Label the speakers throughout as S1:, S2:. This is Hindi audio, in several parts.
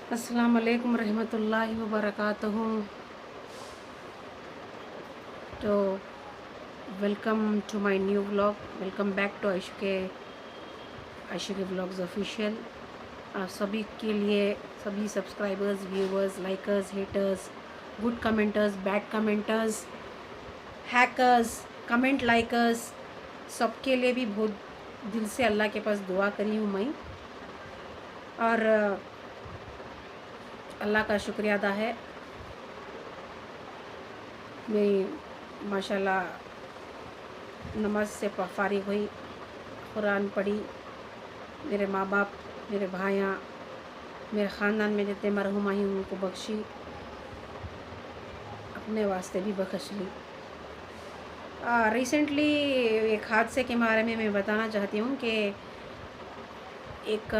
S1: अस्सलाम वालेकुम रहमतुल्लाहि व बरकातहू। तो welcome to my new vlog, welcome back to आशिके व्लॉग्स ऑफिशियल। आप सभी के लिए, सभी subscribers, viewers, likers, haters, good commenters, bad commenters, hackers, comment likers, सबके लिए भी बहुत दिल से अल्लाह के पास दुआ करी हूँ मैं। और अल्लाह का शुक्रिया अदा है। मैं माशाल्लाह नमाज से फारिग हुई, कुरान पढ़ी। मेरे माँ बाप, मेरे भाइयाँ, मेरे ख़ानदान में जितने मरहुमा हैं उनको बख्शी, अपने वास्ते भी बख्श ली। रिसेंटली एक हादसे के बारे में मैं बताना चाहती हूँ कि एक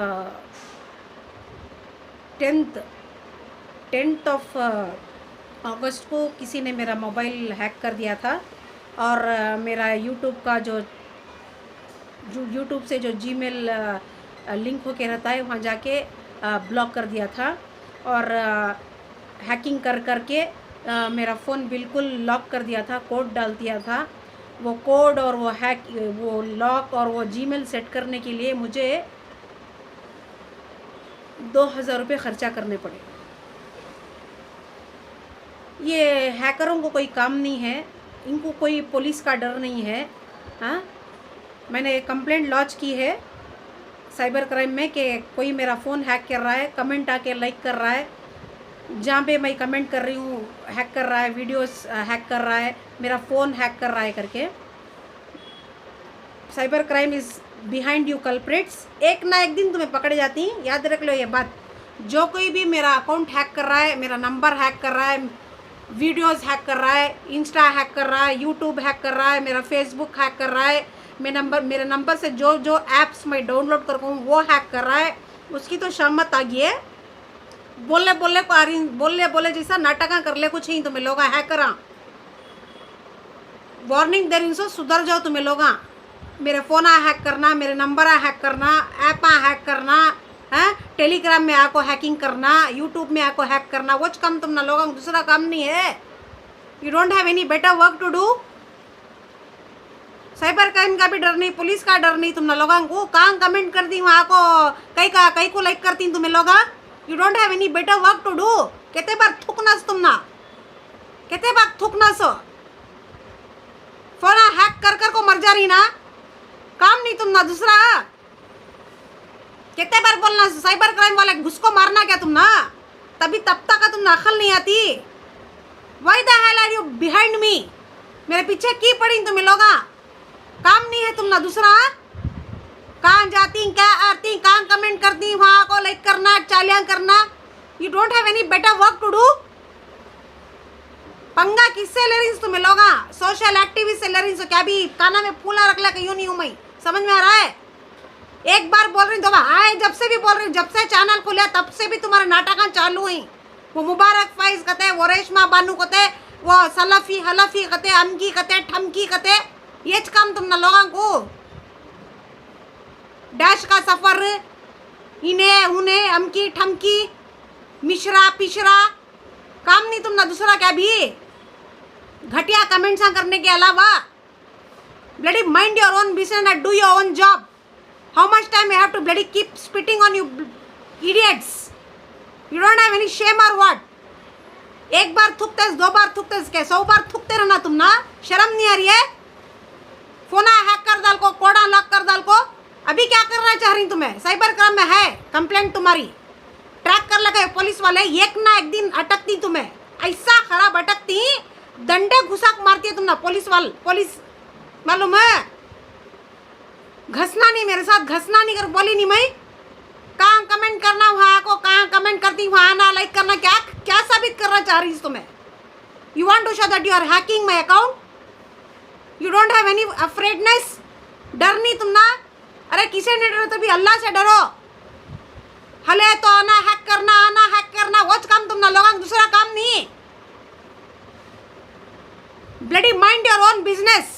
S1: 10th ऑफ अगस्त को किसी ने मेरा मोबाइल हैक कर दिया था और मेरा यूट्यूब का जो यूट्यूब से जो जीमेल लिंक होके रहता है वहाँ जाके ब्लॉक कर दिया था। और हैकिंग करके मेरा फ़ोन बिल्कुल लॉक कर दिया था, कोड डाल दिया था। वो कोड और वो लॉक और वो जीमेल सेट करने के लिए मुझे 2000 रुपये ख़र्चा करने पड़े। ये हैकरों को कोई काम नहीं है, इनको कोई पुलिस का डर नहीं है। हाँ, मैंने कंप्लेंट लॉन्च की है साइबर क्राइम में कि कोई मेरा फ़ोन हैक कर रहा है, कमेंट आके लाइक कर रहा है, जहाँ पे मैं कमेंट कर रही हूँ हैक कर रहा है, वीडियोस हैक कर रहा है, मेरा फ़ोन हैक कर रहा है करके। Cyber crime is behind you culprits. एक ना एक दिन तुम्हें पकड़े जाती हैं, याद रख लो ये बात। जो कोई भी मेरा अकाउंट हैक कर रहा है, मेरा नंबर हैक कर रहा है, वीडियोस हैक कर रहा है, इंस्टा हैक कर रहा है, यूट्यूब हैक कर रहा है, मेरा फेसबुक हैक कर रहा है, मेरे नंबर से जो ऐप्स मैं डाउनलोड कर हूँ वो हैक कर रहा है, उसकी तो शामत आ गई है। बोले जैसा नाटक कर ले कुछ ही तुम्हें लोग हैकर। वार्निंग दे रही सो सुधर जाओ तुम्हें लोग। मेरे फ़ोन हैक करना, मेरे नंबर हैक करना, ऐप हैक करना है, टेलीग्राम में आको हैकिंग करना, यूट्यूब में आको हैक करना, वो काम तुम ना लोगों दूसरा काम नहीं है। You don't have any better work to do. Cyber crime का भी डर नहीं, पुलिस का डर नहीं तुम ना लोगों को। कहाँ कमेंट कर दी वहाँ को कई को लाइक करती तुम्हें लोग। You don't have any better work to do. कितने बार थूकना तुम ना, कितने बार थूकना सो। फोन हैक कर को मर जा रही ना, काम नहीं तुम ना दूसरा। कितने बार बोलना साइबर क्राइम वाले घुसको मारना क्या तुम ना, तब तक का तुम ना अकल नहीं आती। Why the hell are you behind me, मेरे पीछे की पड़ी तुम्हें लोग। काम नहीं है तुम ना दूसरा। कहाँ जाती, क्या आती, कहाँ कमेंट करती, वहाँ को लाइक करना, चालियां करना। You don't have any better work to do. पंगा किससे ले रही तुम्हें लोग, सोशल एक्टिविस्ट से ले रही। क्या भी काना में फूला रख ला क्यों नहीं हूँ मैं, समझ में आ रहा है। एक बार बोल रही तो आए, जब से भी बोल रही, जब से चैनल खुला तब से भी तुम्हारे नाटक चालू हैं। वो मुबारक फाइज कहते, वो रेशमा बानू कहते, वो सलफी हलफी कहते, अमकी कहते, ठमकी कहते, ये काम तुम ना लोगों को। डैश का सफर, इन्हें उन्हें, अमकी ठमकी, मिश्रा पिशरा, काम नहीं तुम ना दूसरा। क्या भी घटिया कमेंट्स करने के अलावा bloody mind your own business and do your own job. How much time you have to bloody keep spitting on you idiots. You don't have any shame और व्हाट। एक बार थूकते, 2 बार थूकते, क्या 100 बार थूकते रहना तुम ना, शर्म नहीं आ रही है। फोन हैक कर डाल को, कोड़ा लॉक कर डाल को। अभी क्या करना चाह रही तुम्हें, साइबर क्राइम में है कंप्लेंट तुम्हारी, ट्रैक कर लगे पुलिस वाले। एक ना एक दिन अटकती तुम्हें, ऐसा खराब अटकती, डंडे घुसाक मारती है तुम ना पुलिस मालूम है। घसना नहीं मेरे साथ, घसना नहीं कर, बोली नहीं मैं। कहाँ कमेंट करना वहाँ को, कहाँ कमेंट करती वहाँ ना लाइक करना। क्या साबित करना चाह रही तुम्हें। You want to show that you are hacking my account. You don't have any afraidness, डर नहीं तुम ना। अरे किसे नहीं डरो तो भी अल्लाह से डरो। हले तो आना हैक करना, वो काम तुम ना लोगों दूसरा काम नहीं। Bloody mind your own business.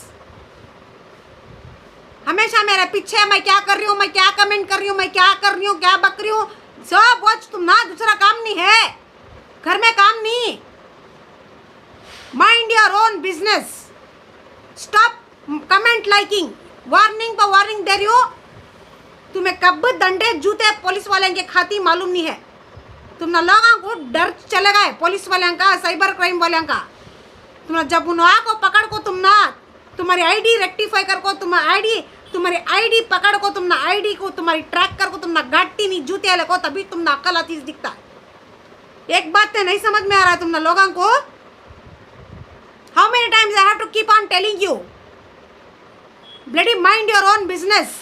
S1: हमेशा मेरे पीछे मैं क्या कर रही हूँ, मैं क्या कमेंट कर रही हूँ, मैं क्या कर रही हूँ, क्या बक रही हूँ, सब वॉच तुम ना, दूसरा काम नहीं है, घर में काम नहीं। Mind your own business, stop comment liking, warning पर वार्निंग दे रही हो। तुम्हें कब दंडे जूते पुलिस वाले के खाती मालूम नहीं है। तुम ना लोगों को डर चले गए पुलिस वाले का, साइबर क्राइम वाले का। तुम जब उन्हें को पकड़ को तुम ना तुम्हारी आईडी रेक्टिफाई कर को, तुम्हारी आईडी पकड़ को, तुम ना आईडी को तुम्हारी ट्रैक कर को, तुम ना गाटी नहीं जूते ले को, तभी तुम ना अक्ल आती दिखता है। एक बात तो नहीं समझ में आ रहा है तुम ना लोगों को। How many times I have to keep on telling you, bloody mind your own business,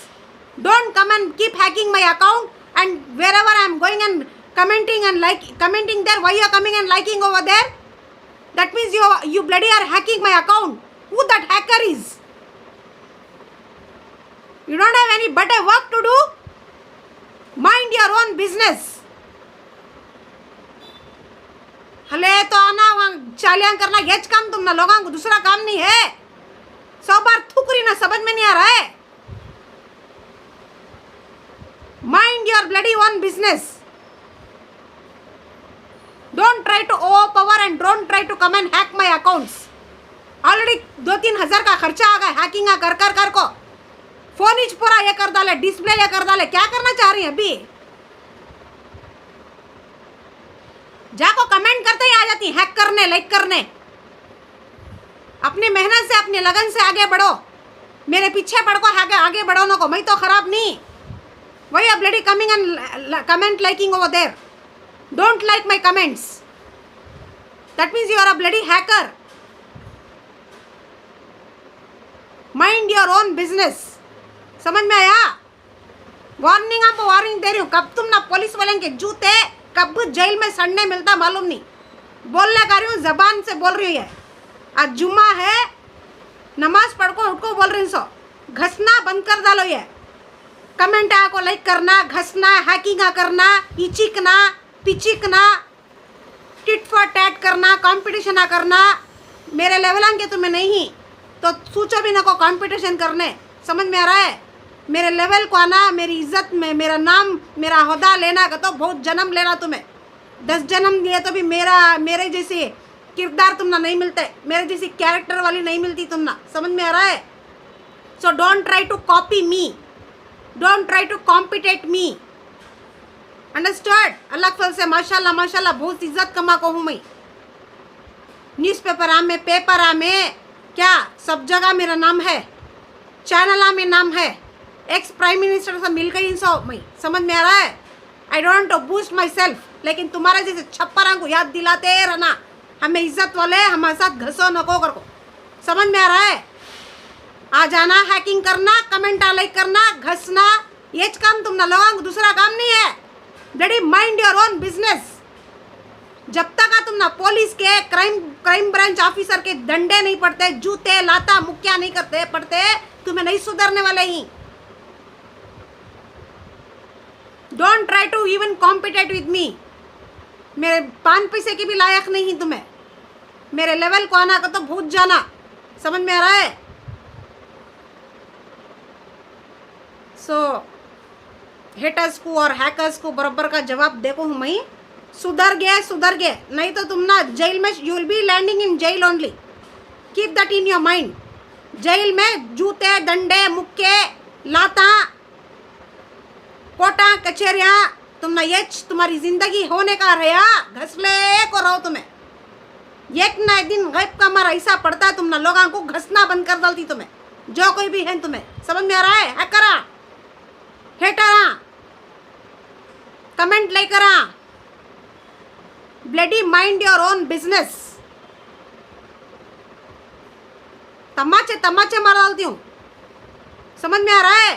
S1: don't come and keep hacking my account and wherever I am going and commenting there, why you are coming and liking over there? That means you bloody are hacking my account. Who that hacker is? You don't have any better work to do? Mind your own business. हले तो आना वहाँ चालियां करना, ये काम तुम ना लोगों को, दूसरा काम नहीं है। 100 बार थूक रही ना, समझ में नहीं आ रहा है। Mind your bloody own business. Don't try to overpower and don't try to come and hack my accounts. Already 2-3 हज़ार का खर्चा आ गया हैकिंग कर को। फोन ही पूरा ये कर डाले, डिस्प्ले ये कर डाले। क्या करना चाह रही है अभी? जाको कमेंट करते ही आ जाती हैक करने, लाइक करने। अपनी मेहनत से, अपनी लगन से आगे बढ़ो। मेरे पीछे पड़ को आगे बढ़ो ना को, मैं तो खराब नहीं। Why are bloody coming and comment liking over there? Don't like my comments. That means you are a bloody hacker. Mind your own business. समझ में आया? वार्निंग आपको वार्निंग दे रही हूँ। कब तुम ना पुलिस वाले के जूते कब जेल में सड़ने मिलता मालूम नहीं। बोलने का रही हूँ, जबान से बोल रही है। आज जुम्मा है, नमाज पढ़ को उठको बोल रही हूँ। सो घसना बंद कर डालो। ये कमेंट को लाइक करना, घसना, हैकिंग करना, इचिकना, पिचिकना, टिट फॉर टैट करना, कंपटीशन करना। मेरे लेवल के तुम्हें नहीं तो सोचो भी ना को कंपटीशन करने। समझ में आ रहा है? मेरे लेवल को आना, मेरी इज्जत में मेरा नाम, मेरा ओहदा लेना का तो बहुत जन्म लेना। तुम्हें 10 जन्म दिए तो भी मेरे जैसे किरदार तुम ना नहीं मिलते, मेरे जैसी कैरेक्टर वाली नहीं मिलती तुम ना। समझ में आ रहा है? So don't try to copy me, don't try to competate me. Understood? Allah फल से माशाल्लाह माशाल्लाह बहुत इज्जत कमा को हूँ मैं। न्यूज़पेपर में, पेपर में, क्या सब जगह मेरा नाम है, चैनल में नाम है। एक्स प्राइम मिनिस्टर से मिल गई सो मैं। समझ में आ रहा है? I don't to boost myself, लेकिन तुम्हारे जैसे छप्परा को याद दिलाते रहना, हमें इज्जत वाले हमारे साथ घसो नको कर को। समझ में आ रहा है? आ जाना, हैकिंग करना, कमेंट लाइक करना, घसना, ये काम तुम ना लोगों को, दूसरा काम नहीं है। Bloody mind your own business. जब तक तुम ना पुलिस के क्राइम ब्रांच ऑफिसर के डंडे नहीं पड़ते, जूते लाता मुक्या नहीं पड़ते, तुम्हें नहीं सुधरने वाले ही। Don't try to even competate with me. मेरे 5 पैसे की भी लायक नहीं तुम्हें। मेरे लेवल को आना का तो भूल जाना। समझ में आ रहा है? सो हेटर्स को और हैकर्स को बराबर का जवाब देखो हूँ मैं। सुधर गए, नहीं तो तुम ना जेल में, you will be landing in jail only. Keep that in your mind. Jail में जूते, डंडे, मुक्के, लाता, कोटा, कचेरियाँ, तुम ना ये तुम्हारी जिंदगी होने का रहा। घसले को रहो तुम्हें। एक ना एक दिन गैब का मारा ऐसा पड़ता है, तुम ना लोगों को घसना बंद कर डालती तुम्हें, जो कोई भी है तुम्हें। समझ में आ रहा है? हैकरा, हेटरा, कमेंट लाइक करा, bloody mind your own business. तमाचे मार डालती हूँ। समझ में आ रहा है?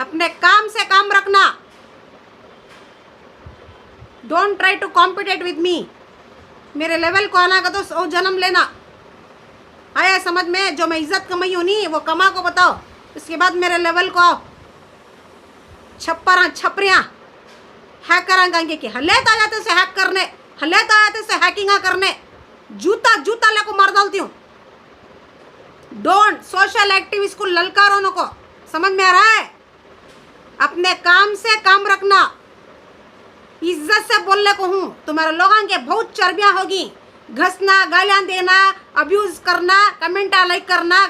S1: अपने काम से काम रखना। Don't try to competate with me. मेरे लेवल को आना का तो 100 जन्म लेना। आया समझ में? जो मैं इज्जत कमाई हूँ नहीं, वो कमा को बताओ। इसके बाद मेरे लेवल को आओ। छपरियाँ हैकर की हले तो आ जाते से हैक करने, हले तो आते से हैकिंग करने। जूता लेको मार डालती हूँ। डोंट सोशल एक्टिविस्ट को ललकारो नको। समझ में आ रहा है? अपने काम से काम रखना, इज्जत से बोलने को हूँ। तुम्हारे लोगों के बहुत चर्बियाँ होगी, घसना, गालियाँ देना, अब्यूज करना, कमेंटा लाइक करना,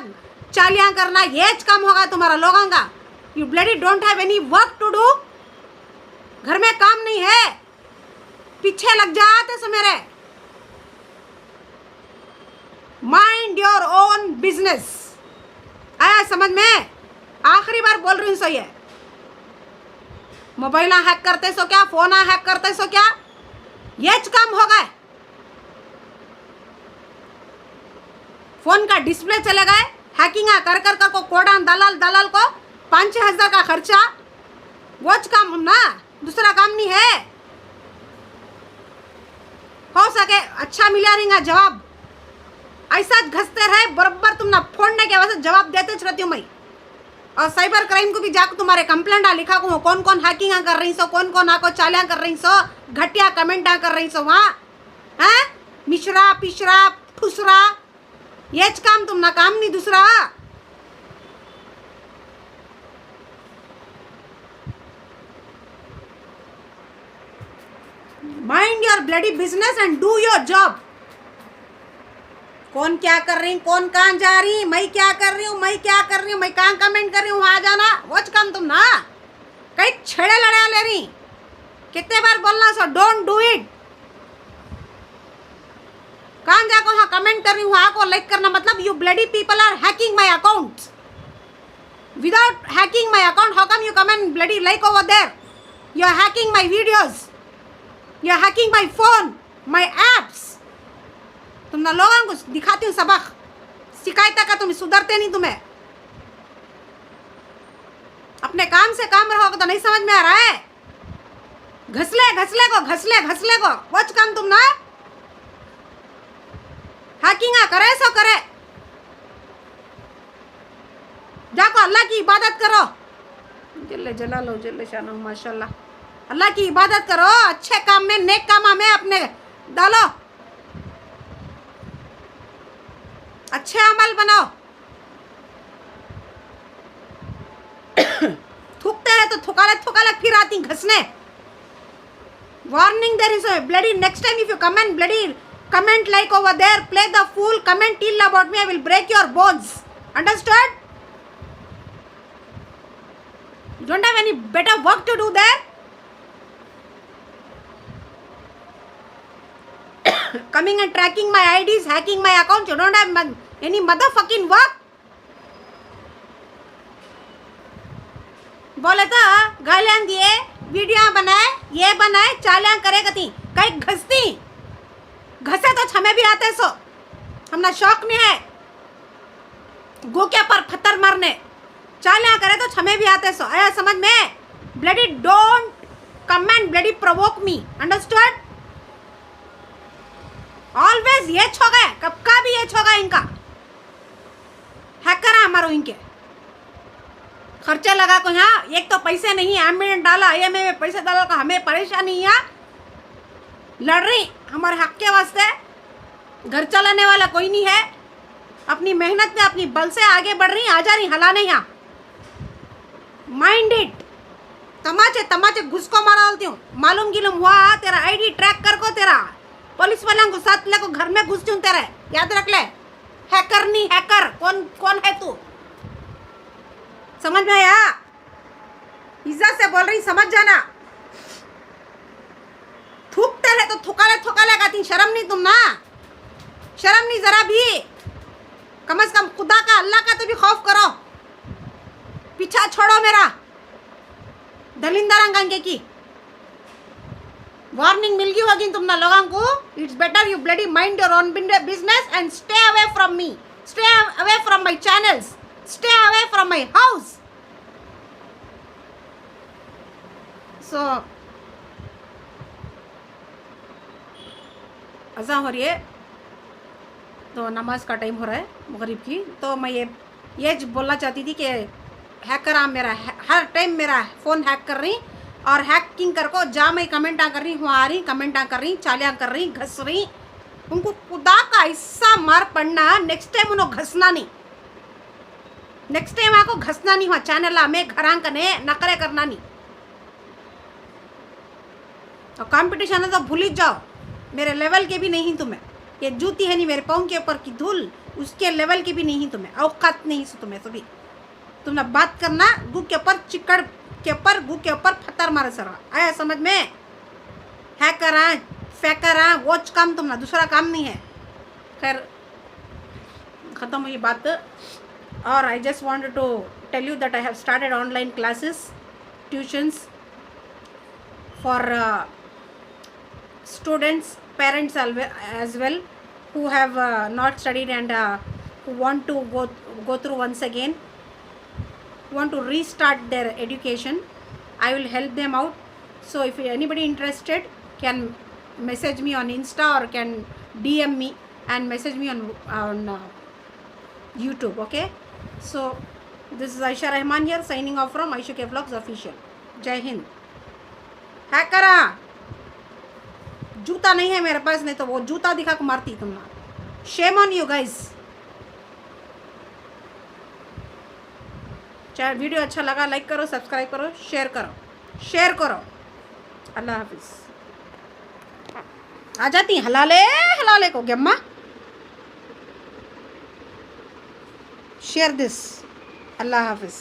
S1: चालियाँ करना, ये काम होगा तुम्हारा लोगों का। You bloody don't have any work to do. घर में काम नहीं है, पीछे लग जाते सो मेरे। Mind your own business. आया समझ में? आखिरी बार बोल रही हूँ सो ये। मोबाइल हैक करते सो क्या, फोन हैक करते सो क्या, ये काम हो गए। फोन का डिस्प्ले चले गए, हैकिंग कर कर कर को कोडान दलाल को 5-6 हज़ार का खर्चा, वो काम हम ना, दूसरा काम नहीं है। हो सके अच्छा मिला रहेगा जवाब, ऐसा घसते रहे बराबर। तुम ना फोड़ने के वजह जवाब देते रहती हूँ मैं। और साइबर क्राइम को भी जाकर तुम्हारे कंप्लेंट लिखा को कौन कौन हैकिंग कर रही सो, कौन कौन आको चालियाँ कर रही सो, घटिया कमेंट कर रही सो वहाँ हैं, मिश्रा पिशरा फुसरा, ये काम तुम ना, काम नहीं दूसरा। Mind your bloody business and do your job. कौन क्या कर रही, कौन कहाँ जा रही, मैं क्या कर रही हूँ, मैं क्या कर रही हूँ, मैं कहाँ कमेंट कर रही हूँ, आ जाना, वो काम तुम ना। कहीं छेड़े लड़ाया ले रही, कितने बार बोलना सो, डोंट डू इट। कहाँ जाको हाँ कमेंट कर रही हूँ, हाँ को लाइक करना, मतलब you bloody people are hacking my account. Without hacking my account, how come you come and bloody like over there? You are hacking my videos, you are hacking my phone, my apps. तुम ना लोगों को दिखाती हूँ सबक, शिकायत का तुम सुधरते नहीं। तुम्हें अपने काम से काम रहोगे तो नहीं समझ में आ रहा है। घसले को वच काम तुम ना, हैकिंग करे सो करे, जाको अल्लाह की इबादत करो। जल्ले जलालो जल्ले शानो माशाल्लाह, अल्लाह की इबादत करो, अच्छे काम में, नेक काम में अपने डालो, अच्छे अमल बनाओ। थूकते हैं तो थुकाले फिर आती घसने। Warning there is bloody, next time if you comment bloody comment like over there, play the fool, comment ill about me, I will break your bones. Understood? You don't have any better work to do there. Coming and tracking my IDs, hacking my accounts, you don't have any motherfucking work. बोले तो गालियाँ दिए, वीडियो बनाए, ये बनाए, चालियाँ करे कती, कहीं घसती, घसे तो हमें भी आते सो, हमना शौक नहीं है गोके पर पत्थर मारने, चालियाँ करे तो हमें भी आते सो। आया समझ में? Bloody don't come and bloody provoke me, understood? Always ये छोगा है, कब का भी ये छोगा इनका, हैकर है हमारो, इनके खर्चे लगा को यहाँ। एक तो पैसे नहीं, एमएन डाला, IMA में पैसे डाला का हमें परेशानी है, लड़ रही हमारे हक के वास्ते। घर चलाने वाला कोई नहीं है, अपनी मेहनत में अपनी बल से आगे बढ़ रही, आ जा रही, हला नहीं यहाँ। माइंड इट, तमाचे घुस को मारा बोलती हूँ, मालूम गिलूम हुआ तेरा ID ट्रैक कर को, तेरा पुलिस वालों को साथ ले को घर में घुसती हूँ तेरे, याद रख ले। हैकर नहीं हैकर, कौन है तू? समझ में आया? इज्जत से बोल रही, समझ जाना। थूकते रहे तो थुकाले गाती, शर्म नहीं तुम ना, शर्म नहीं जरा भी। कम से कम खुदा का, अल्लाह का तो भी खौफ करो। पीछा छोड़ो मेरा, दलिंदा रंगांगे की वार्निंग मिल गई होगी तुम ना लोगों को। It's better you bloody mind your own business and stay away from me, stay away from my channels, stay away from my house. So अज़ान हो रही है तो नमाज का टाइम हो रहा है मगरिब की। तो मैं ये बोलना चाहती थी कि हैकर आप मेरा हर टाइम मेरा फ़ोन हैक कर रही, और हैकिंग कर को जा मैं कमेंट कर रही हूँ, आ रही कमेंट कर रही, चालियाँ कर रही, घस रही। उनको खुदा का ऐसा मार पड़ना, नेक्स्ट टाइम उन्होंने घसना नहीं। नेक्स्ट टाइम आपको घसना नहीं हुआ चैनल में घरांकने नकरे करना नहीं और कंपटीशन है तो भूल ही जाओ मेरे लेवल के भी नहीं तुम्हें ये जूती है नहीं मेरे पाँव के ऊपर की धूल उसके लेवल की भी नहीं तुम्हें औकात नहीं से तुम्हें सभी तुमने बात करना गु के ऊपर चिकड़ के ऊपर गु के ऊपर पत्थर मारे सर आया समझ में हैकर फैकर वॉच काम तुम्हारा दूसरा काम नहीं है खैर ख़त्म हुई बात और I just wanted to tell you that I have started online classes tuitions for students parents as well who have not studied and who want to go through once again want to restart their education. I will help them out, so if anybody interested can message me on Insta or can DM me and message me on YouTube. Okay, so this is Aisha Rahman here signing off from Aisha K Vlogs official. Jai Hind. Hacker जूता नहीं है मेरे पास नहीं तो वो जूता दिखा के मारती तुमने शेम ऑन यू गाइस चाहे वीडियो अच्छा लगा लाइक करो सब्सक्राइब करो शेयर करो अल्लाह हाफिज आ जाती हलाले को gamma share this Allah Hafiz